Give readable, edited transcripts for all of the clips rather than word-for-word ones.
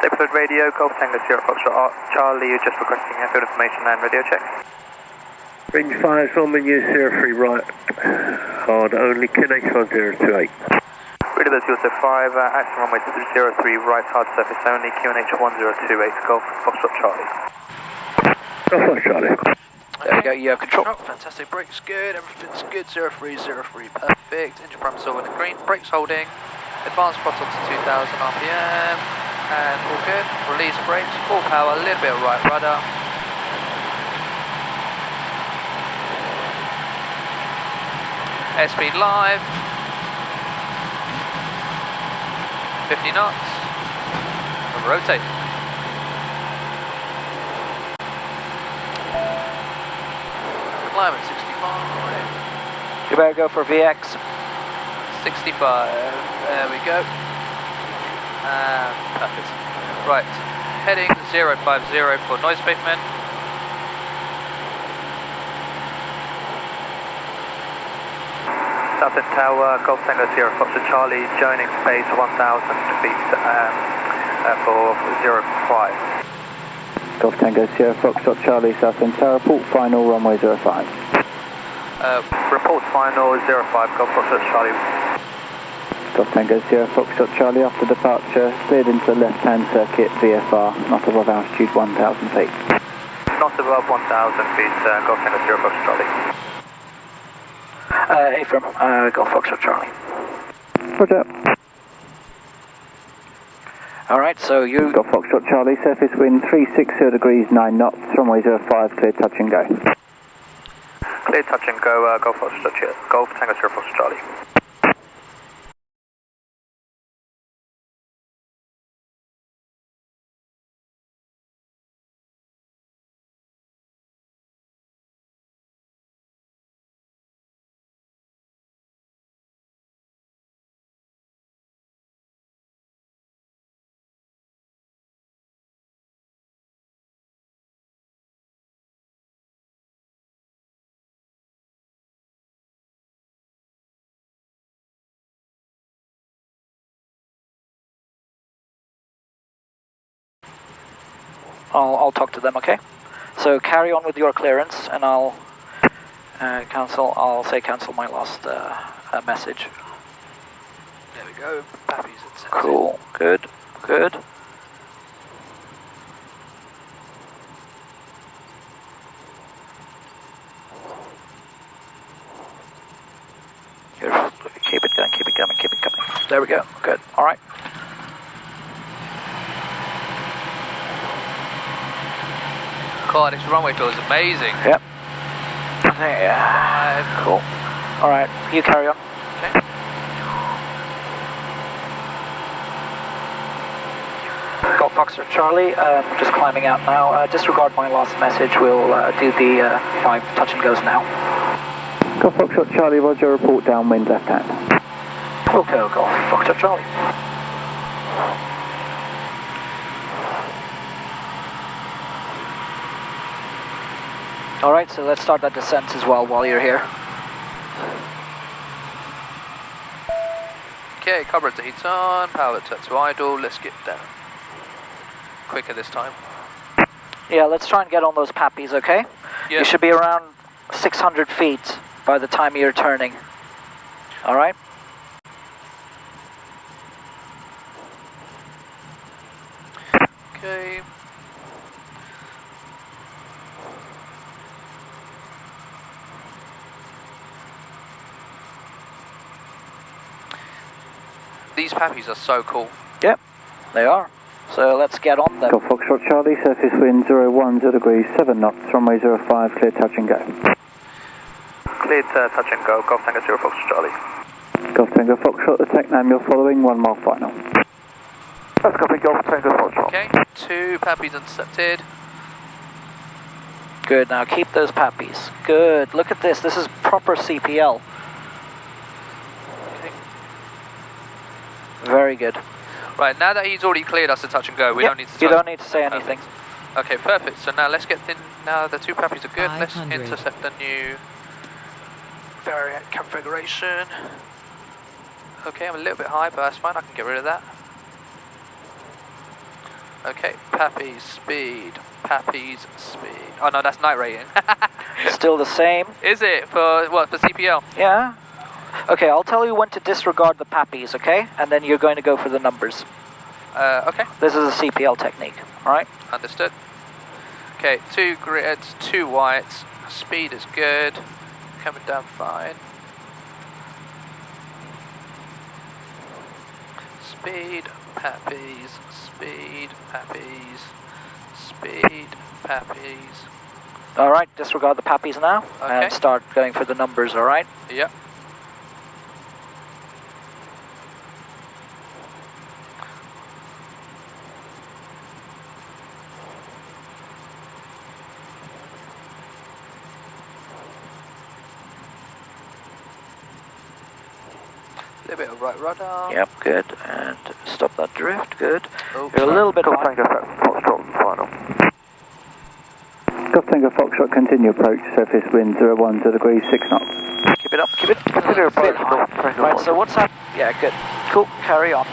Deployed radio, Golf Tango Sierra Foxtrot Charlie, you're just requesting airfield information and radio check. Range 5, Solomon, use 03 right, hard only, QNH 1028. Radio Bus also 5, acting runway 03 right, hard surface only, QNH 1028, Golf Foxtrot Charlie. Golf Foxtrot Charlie. There we go, you have control. Fantastic, brakes good, everything's good, 03, perfect, engine parameters all in the green, brakes holding, advanced throttle to 2000 RPM, and all good, release brakes, full power, a little bit of right rudder. Airspeed live, 50 knots, rotate. Climate 65. You better go for VX. 65, there we go. Perfect. Right, heading 050 for noise abatement. Southend Tower, Golf Tango Sierra Foxtrot Charlie, joining space 1000 feet for 05. Golf Tango Sierra Foxtrot Charlie, Southend Tower, report final runway 05. Report final 05, Golf Foxtrot Charlie. Golf Tango Sierra Foxtrot Charlie, after departure, cleared into the left-hand circuit, VFR, not above altitude 1000 feet. Not above 1000 feet, Golf Tango Sierra Foxtrot Charlie. Affirm, Golf Foxtrot Charlie. Roger. Alright, so you... Golf Foxtrot Charlie, surface wind 360 degrees 9 knots, runway 05, clear touch and go. Clear touch and go, Golf Tango Sierra Foxtrot Charlie. I'll talk to them, okay? So carry on with your clearance, and I'll cancel my last message. There we go, Pappy's at 10. Cool, good. Keep it coming. There we go, good, alright. God, this runway tour is amazing. Yep. Yeah. Cool. Alright, you carry on. Okay. Golf Foxtrot Charlie, just climbing out now. Disregard my last message, we'll do the 5 touch and goes now. Golf Foxtrot Charlie, roger, report downwind left hand. Okay, Golf Foxtrot Charlie. Alright, so let's start that descent as well while you're here. Okay, carburetor heats on, power set to idle, let's get down. Quicker this time. Yeah, let's try and get on those pappies, okay? Yep. You should be around 600 feet by the time you're turning. Alright? Okay. These pappies are so cool. Yep, they are. So let's get on them. Golf Foxtrot Charlie, surface wind 010 degrees 7 knots, runway 05, clear touch and go. Cleared touch and go, Golf Tango Sierra Foxtrot Charlie. Golf Tango Foxtrot, the TECNAM, you're following, 1 mile final. Let's copy Golf Tango Foxtrot. Okay, 2 pappies intercepted. Good, now keep those pappies. Good, look at this, this is proper CPL. Okay. Very good. Right, now that he's already cleared us to touch and go, we don't need to... You don't need to say anything. Okay, perfect. So now let's get in. Now the 2 pappies are good. Let's intercept the new variant configuration. Okay, I'm a little bit high, but that's fine. I can get rid of that. Okay, Pappy's speed. Pappy's speed. Oh no, that's night rating. Still the same. Is it? For what? For CPL? Yeah. Okay, I'll tell you when to disregard the Pappies, okay? And then you're going to go for the numbers. Okay. This is a CPL technique, alright? Understood. Okay, 2 grids, 2 whites. Speed is good. Coming down fine. Speed, Pappies, speed, Pappies, speed, Pappies. Alright, disregard the Pappies now. Okay. And start going for the numbers, alright? Yep. A little bit of right rudder. Yep, good. And stop that drift, good. Oh, You're a little bit Golf high. Tango Foxtrot final. Golf Tango Foxtrot, continue approach, surface wind 010 degrees, 6 knots. Keep it up, keep it. Continue approach, Bit high. Golf Tango Right, so Foxtrot. what's that? Yeah, good. Cool, carry on.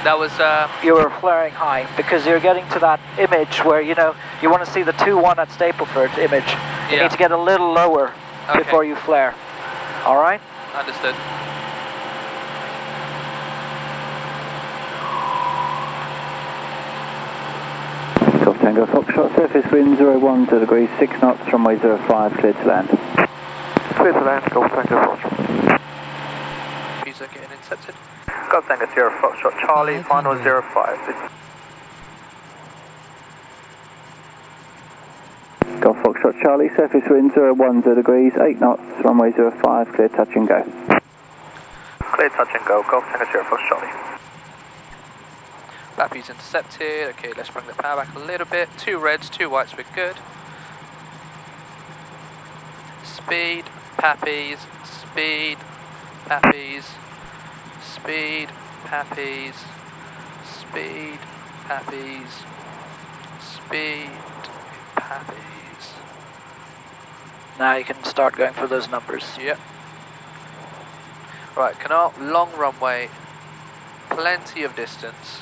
that was, You were flaring high because you're getting to that image where, you know, you want to see the 2-1 at Stapleford image. You Yeah. need to get a little lower Okay. before you flare. Alright? understood. Golf Tango Foxtrot, surface wind 010 degrees, 6 knots, runway 05, clear to land. Clear to land, Golf Tango Foxtrot. These are getting intercepted. Golf Tango Sierra Foxtrot Charlie, final 05. Golf Foxtrot Charlie, surface wind 010 degrees, 8 knots, runway 05, clear touch and go. Clear touch and go, Golf Tango Sierra Foxtrot Charlie. Pappy's intercepted. Okay, let's bring the power back a little bit. 2 reds, 2 whites, we're good. Speed, Pappies, speed, Pappies, speed, Pappies, speed, Pappies, speed, Pappies. Now you can start going for those numbers. Yep. Right, canal, long runway, plenty of distance.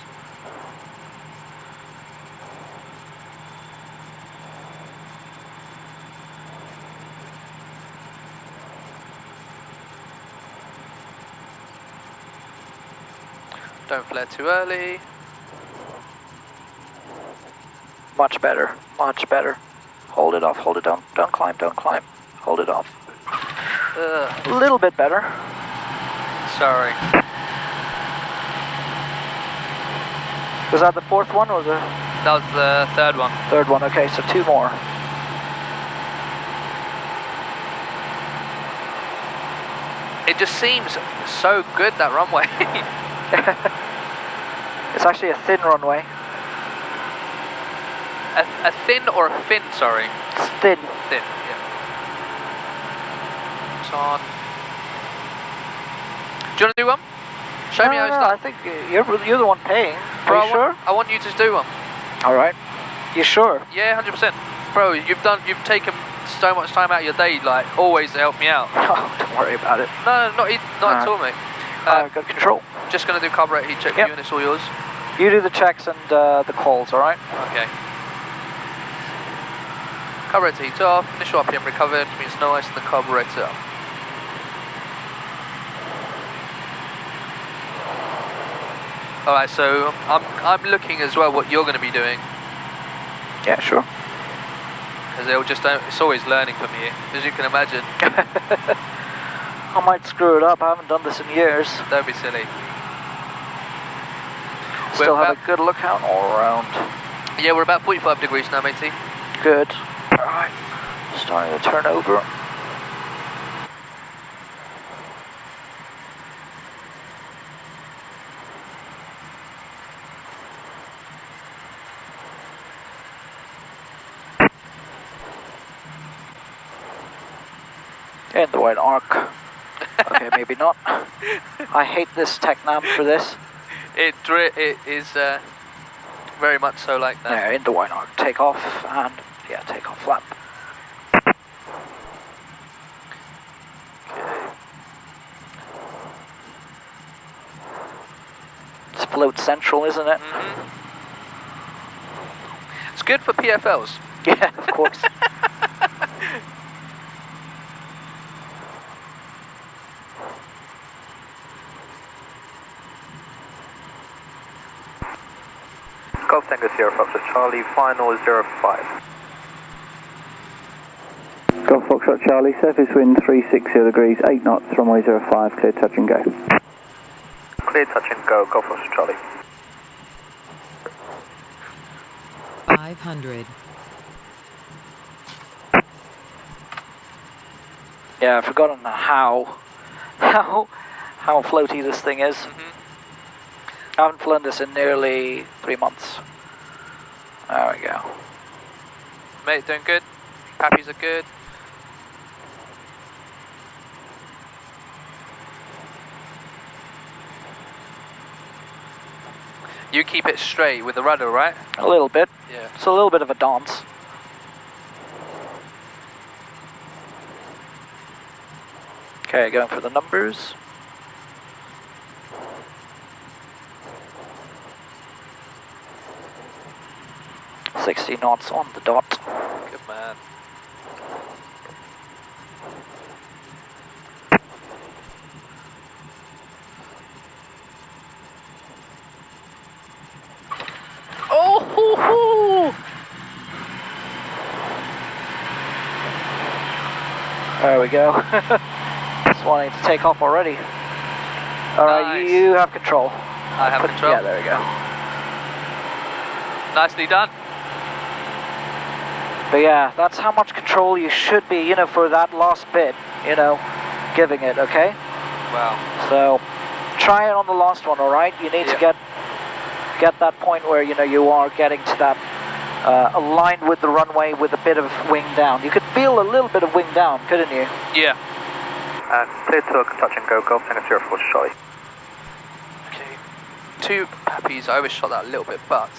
Don't flare too early. Much better, much better. Hold it off, hold it down. Don't climb, don't climb. Hold it off. Ugh, A little bit better. sorry. Was that the 4th one or the That was the 3rd one. 3rd one? Okay, so 2 more. It just seems so good, that runway. It's actually a thin runway. a thin or a fin, sorry. It's thin. Thin, yeah. It's on. Do you want to do one? Show me how it's No, done. I think you're the one paying. Bro, Are you sure? I want you to do one. All right. You sure? Yeah, 100%. Bro, you've taken so much time out of your day, like, always to help me out. Oh, don't worry about it. No, not at all, mate. Got control. Just going to do carburetor heat check for Yep. you, and it's all yours. You do the checks and the calls, all right? Okay. Carburetor heat off, initial RPM recovered, means no ice in the carburetor. Alright, so I'm looking as well what you're going to be doing, Yeah, sure. because it's always learning for me, as you can imagine. I might screw it up. I haven't done this in years. Don't be silly. Still We're have a good lookout all around. Yeah, we're about 45 degrees now, matey. Good. All right. Starting to turn over. In the white arc. Okay, maybe not. I hate this TECNAM for this. It is very much so like that. There, in the white arc. Take off and, yeah, take off flap. Okay. It's float central, isn't it? Mm-hmm. It's good for PFLs. Yeah, of course. Golf Tango Sierra Foxtrot Charlie, final 05. Golf Foxtrot Charlie, surface wind 360 degrees, 8 knots, runway 05, clear touch and go. Clear touch and go, Golf Foxtrot Charlie. 500. Yeah, I've forgotten how floaty this thing is. I haven't flown this in nearly 3 months. There we go. Mate, doing good. Pappies are good. You keep it straight with the rudder, right? A little bit. Yeah. It's a little bit of a dance. Okay, going for the numbers. .60 knots on the dot. Good man. Oh! Hoo, hoo. There we go. Just wanting to take off already. Alright, Nice. you have control. I have control. Yeah, there we go. Nicely done. But yeah, that's how much control you should be, you know, for that last bit, you know, giving it, okay? Wow. So, try it on the last one, alright? You need to get that point where, you know, you are getting to that, aligned with the runway with a bit of wing down. You could feel a little bit of wing down, couldn't you? Yeah. Clear to touch and go, Golf Tango Sierra Foxtrot Charlie. Okay. 2 Pappies. I always shot that a little bit, but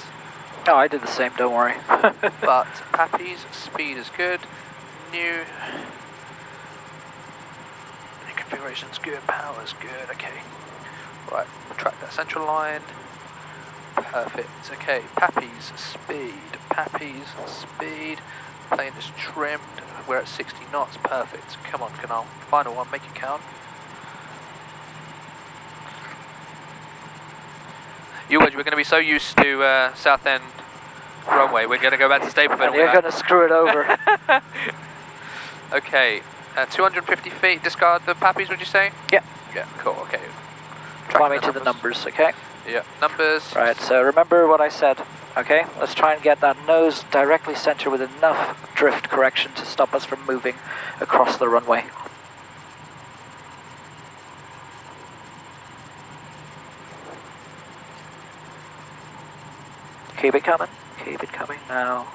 Oh, I did the same, don't worry. but Pappies, speed is good. New configuration's good, power's good, okay. Right, track that central line. Perfect, okay. Pappies, speed. Plane is trimmed. We're at 60 knots, perfect. Come on, Canal. Final one, make it count. We're going to be so used to Southend runway, we're going to go back to Stapleford. And you're going to screw it over. Okay, 250 feet, discard the Pappies, would you say? Yeah. Yeah, cool, okay. Climbing to the numbers, okay? Yeah, numbers. Right, so remember what I said, okay? Let's try and get that nose directly centered with enough drift correction to stop us from moving across the runway. Keep it coming now.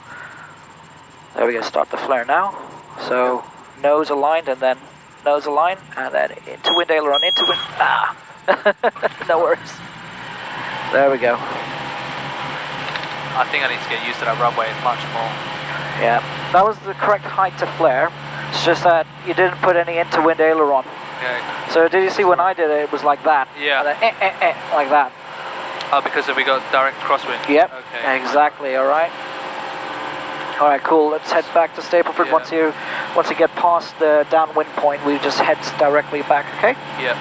There we go, start the flare now. So, nose aligned and then nose aligned, and then into wind aileron, into wind, no worries. There we go. I think I need to get used to that runway much more. Yeah, that was the correct height to flare. It's just that you didn't put any into wind aileron. Okay. So did you see when I did it, it was like that? Yeah. And then, like that. Oh, because we got direct crosswind? Yep, okay. exactly, alright. Alright, cool, let's head back to Stapleford. Yeah. Once you get past the downwind point, we just head directly back, okay? Yep.